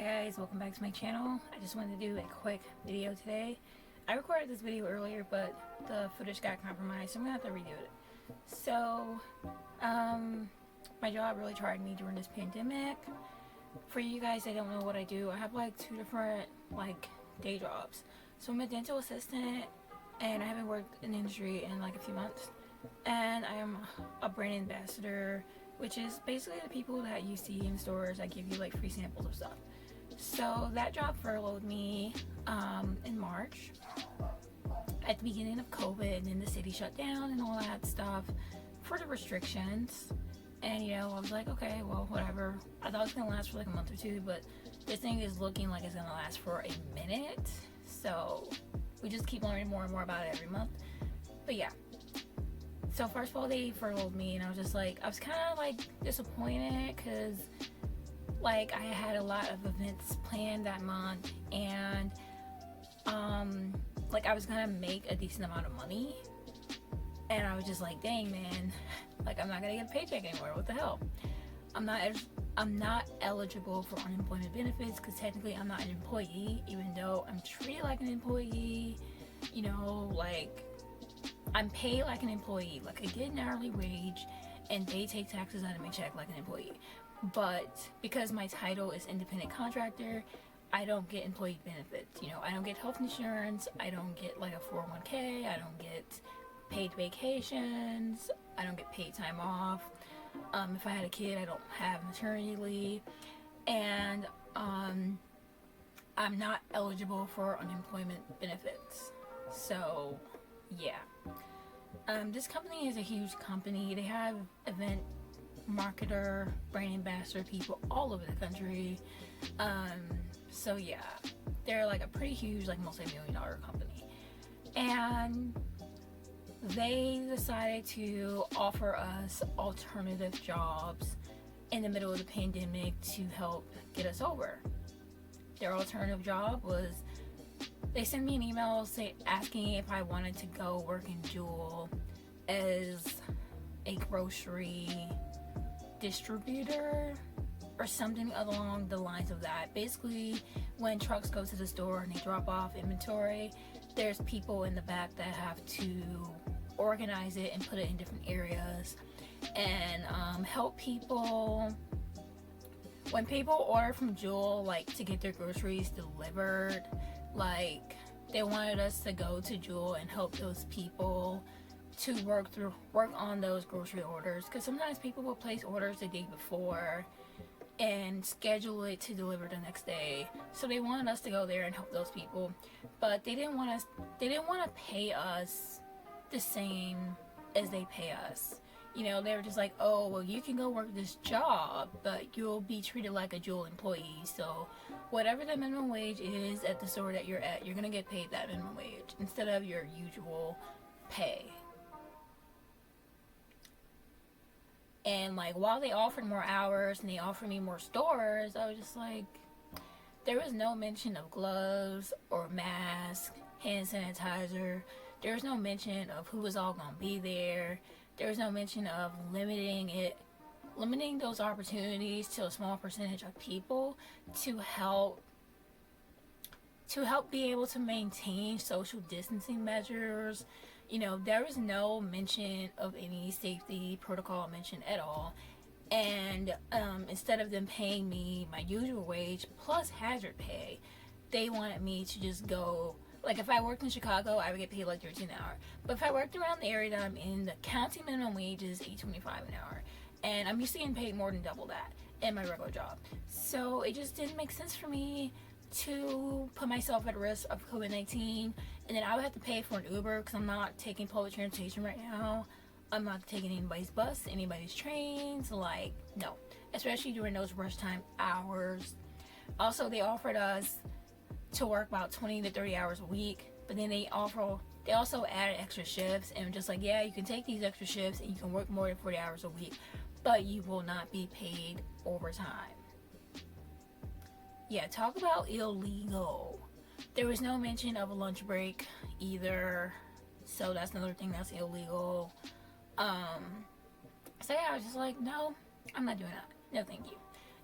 Hi guys, welcome back to my channel. I just wanted to do a quick video today. I recorded this video earlier, but the footage got compromised, so I'm gonna have to redo it. So, my job really tried me during this pandemic. For you guys that don't know what I do, I have like two different day jobs. So I'm a dental assistant, and I haven't worked in the industry in like a few months. And I am a brand ambassador, which is basically the people that you see in stores that give you like free samples of stuff. So that job furloughed me in March at the beginning of COVID, and then the city shut down and all that stuff for the restrictions. And you know, I was like, okay, well, whatever. I thought it was gonna last for like a month or two, but this thing is looking like it's gonna last for a minute. So we just keep learning more and more about it every month. But yeah. So first of all, they furloughed me, and I was just like, I was kind of like disappointed because like I had a lot of events planned that month, and like I was gonna make a decent amount of money, and I was just like, dang man, like I'm not gonna get a paycheck anymore. What the hell? I'm not eligible for unemployment benefits because technically I'm not an employee, even though I'm treated like an employee. You know, like I'm paid like an employee. Like I get an hourly wage, and they take taxes out of my check like an employee. But because my title is independent contractor, I don't get employee benefits. You know, I don't get health insurance. I don't get like a 401k. I don't get paid vacations. I don't get paid time off. If I had a kid, I don't have maternity leave. And I'm not eligible for unemployment benefits. So yeah. This company is a huge company. They have event marketer, brand ambassador people all over the country. So yeah, they're like a pretty huge, like multi-million-dollar company. And they decided to offer us alternative jobs in the middle of the pandemic to help get us over. Their alternative job was, they sent me an email asking if I wanted to go work in Jewel as a grocery distributor or something along the lines of that. Basically, when trucks go to the store and they drop off inventory, there's people in the back that have to organize it and put it in different areas and help people. When people order from Jewel, like to get their groceries delivered, like they wanted us to go to Jewel and help those people to work on those grocery orders, because sometimes people will place orders the day before and schedule it to deliver the next day. So they wanted us to go there and help those people, but they didn't want to pay us the same as they pay us. You know, they were just like, oh, well, you can go work this job, but you'll be treated like a Jewel employee. So whatever the minimum wage is at the store that you're at, you're gonna get paid that minimum wage instead of your usual pay. And like, while they offered more hours and they offered me more stores, I was just like, there was no mention of gloves or mask, hand sanitizer. There was no mention of who was all gonna be there. There was no mention of limiting those opportunities to a small percentage of people to help be able to maintain social distancing measures. You know, there was no mention of any safety protocol mentioned at all. And instead of them paying me my usual wage plus hazard pay, they wanted me to just go. Like, if I worked in Chicago, I would get paid like $13 an hour. But if I worked around the area that I'm in, the county minimum wage is $8.25 an hour. And I'm used to getting paid more than double that in my regular job. So it just didn't make sense for me to put myself at risk of COVID-19. And then I would have to pay for an Uber because I'm not taking public transportation right now. I'm not taking anybody's bus, anybody's trains. Like, no. Especially during those rush time hours. Also, they offered us to work about 20 to 30 hours a week, but then they also added extra shifts, and just like, yeah, you can take these extra shifts and you can work more than 40 hours a week, but you will not be paid overtime. Yeah, talk about illegal. There was no mention of a lunch break either, so that's another thing that's illegal. So yeah, I was just like, no, I'm not doing that. No, thank you.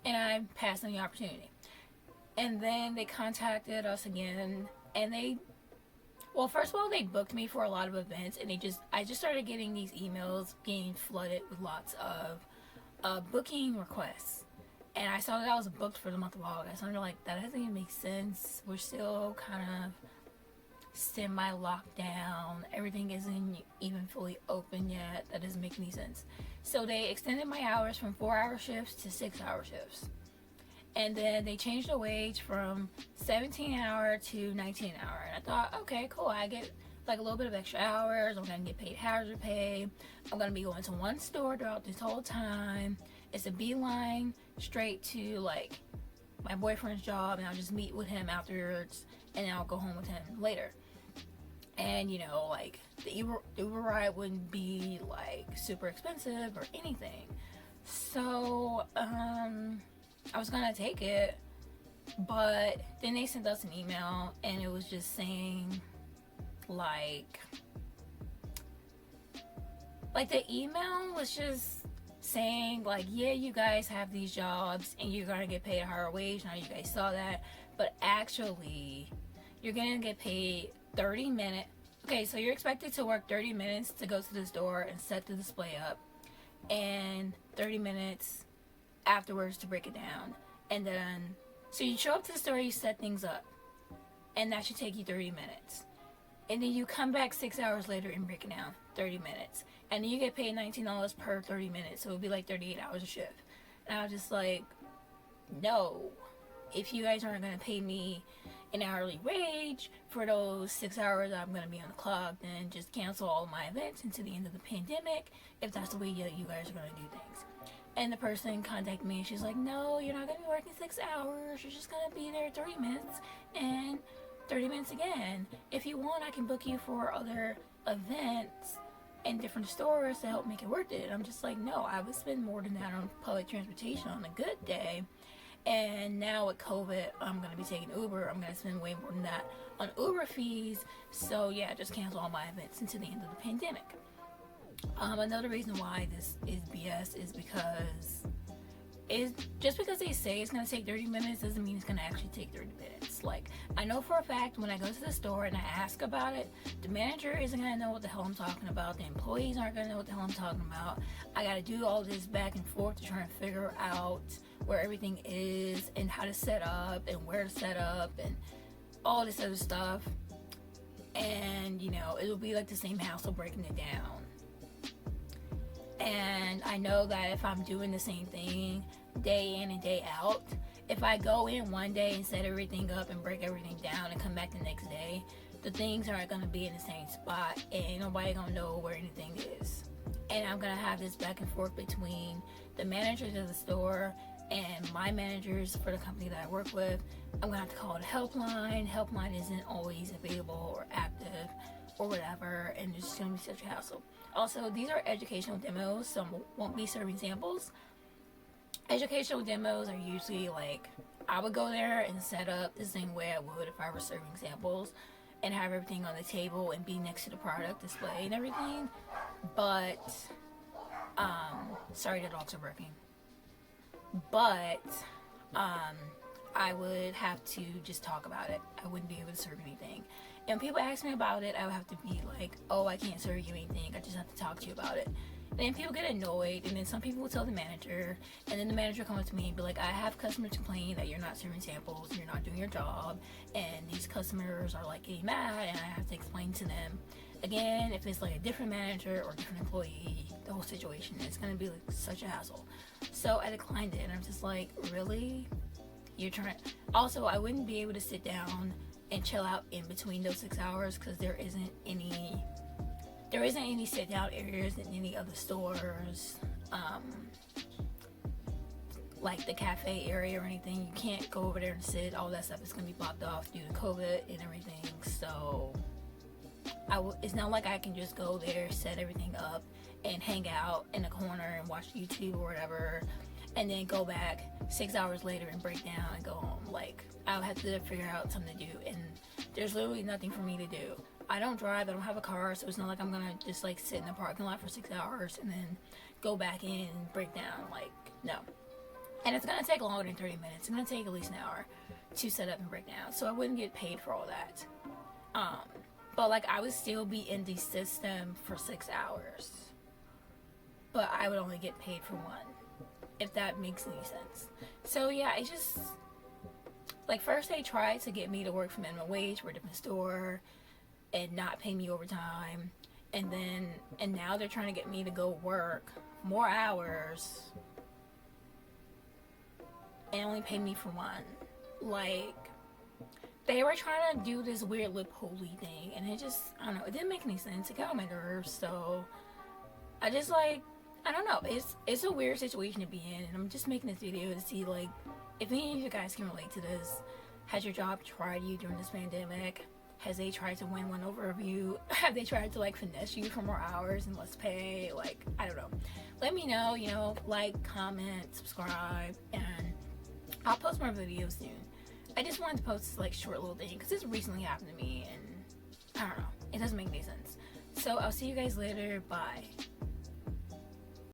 And I passed on the opportunity. And then they contacted us again, and well, first of all, they booked me for a lot of events, and I just started getting these emails, getting flooded with lots of booking requests. And I saw that I was booked for the month of August. I'm like, that doesn't even make sense. We're still kind of semi-lockdown. Everything isn't even fully open yet. That doesn't make any sense. So they extended my hours from 4-hour shifts to 6-hour shifts. And then they changed the wage from 17 an hour to 19 an hour. And I thought, okay, cool. I get like a little bit of extra hours. I'm going to get paid hazard pay. I'm going to be going to one store throughout this whole time. It's a beeline straight to like my boyfriend's job, and I'll just meet with him afterwards, and then I'll go home with him later. And you know, like the Uber ride wouldn't be like super expensive or anything. So I was gonna take it, but then they sent us an email, and it was just saying like the email was just saying like, yeah, you guys have these jobs and you're gonna get paid a higher wage. Now you guys saw that, but actually you're gonna get paid 30 minutes. Okay, so you're expected to work 30 minutes to go to the store and set the display up, and 30 minutes afterwards to break it down. And then so you show up to the store, you set things up, and that should take you 30 minutes. And then you come back 6 hours later and break it down 30 minutes. And then you get paid $19 per 30 minutes. So it would be like 38 hours a shift. And I was just like, no. If you guys aren't going to pay me an hourly wage for those 6 hours I'm going to be on the clock, then just cancel all my events until the end of the pandemic, if that's the way that you guys are going to do things. And the person contacted me and she's like, no, you're not going to be working 6 hours. You're just going to be there 30 minutes and 30 minutes again. If you want, I can book you for other events in different stores to help make it worth it. I'm just like, no, I would spend more than that on public transportation on a good day. And now with COVID, I'm going to be taking Uber. I'm going to spend way more than that on Uber fees. So yeah, just cancel all my events until the end of the pandemic. Another reason why this is BS is just because they say it's going to take 30 minutes doesn't mean it's going to actually take 30 minutes. Like, I know for a fact when I go to the store and I ask about it, the manager isn't going to know what the hell I'm talking about. The employees aren't going to know what the hell I'm talking about. I got to do all this back and forth to try and figure out where everything is and how to set up and where to set up and all this other stuff. And, you know, it'll be like the same hassle breaking it down. And I know that if I'm doing the same thing day in and day out, if I go in one day and set everything up and break everything down and come back the next day, the things aren't going to be in the same spot and ain't nobody going to know where anything is. And I'm going to have this back and forth between the managers of the store and my managers for the company that I work with. I'm going to have to call the helpline. Helpline isn't always available or active or whatever, and it's just going to be such a hassle. Also, these are educational demos, so I won't be serving samples. Educational demos are usually like, I would go there and set up the same way I would if I were serving samples and have everything on the table and be next to the product display and everything. But, sorry, the dogs are barking. But, I would have to just talk about it. I wouldn't be able to serve anything. And when people ask me about it, I would have to be like, oh, I can't serve you anything. I just have to talk to you about it. And then people get annoyed, and then some people will tell the manager, and then the manager comes to me and be like, I have customers complaining that you're not serving samples, and you're not doing your job, and these customers are like getting mad, and I have to explain to them. Again, if it's like a different manager or a different employee, the whole situation is going to be like such a hassle. So I declined it, and I'm just like, really? You're trying. Also, I wouldn't be able to sit down and chill out in between those 6 hours because there isn't any sit down areas in any other stores, like the cafe area or anything. You can't go over there and sit. All that stuff is going to be blocked off due to COVID and everything. So it's not like I can just go there, set everything up, and hang out in a corner and watch YouTube or whatever, and then go back 6 hours later and break down and go home. Like, I'll have to figure out something to do, and there's literally nothing for me to do. I don't drive, I don't have a car, so it's not like I'm gonna just like sit in the parking lot for 6 hours and then go back in and break down. Like, no. And it's gonna take longer than 30 minutes. It's gonna take at least an hour to set up and break down. So I wouldn't get paid for all that. But like I would still be in the system for 6 hours. But I would only get paid for one. If that makes any sense. So yeah, it just like first they tried to get me to work for minimum wage for a different store and not pay me overtime. And now they're trying to get me to go work more hours and only pay me for one. Like, they were trying to do this weird lip-holey thing, and it just, I don't know, it didn't make any sense. It got on my nerves, so I just, like, I don't know. It's a weird situation to be in, and I'm just making this video to see, like, if any of you guys can relate to this. Has your job tried you during this pandemic? Has they tried to win one over of you? Have they tried to, like, finesse you for more hours and less pay? Like, I don't know. Let me know, you know, like, comment, subscribe, and I'll post more videos soon. I just wanted to post, like, short little thing, because this recently happened to me, and I don't know. It doesn't make any sense. So, I'll see you guys later. Bye.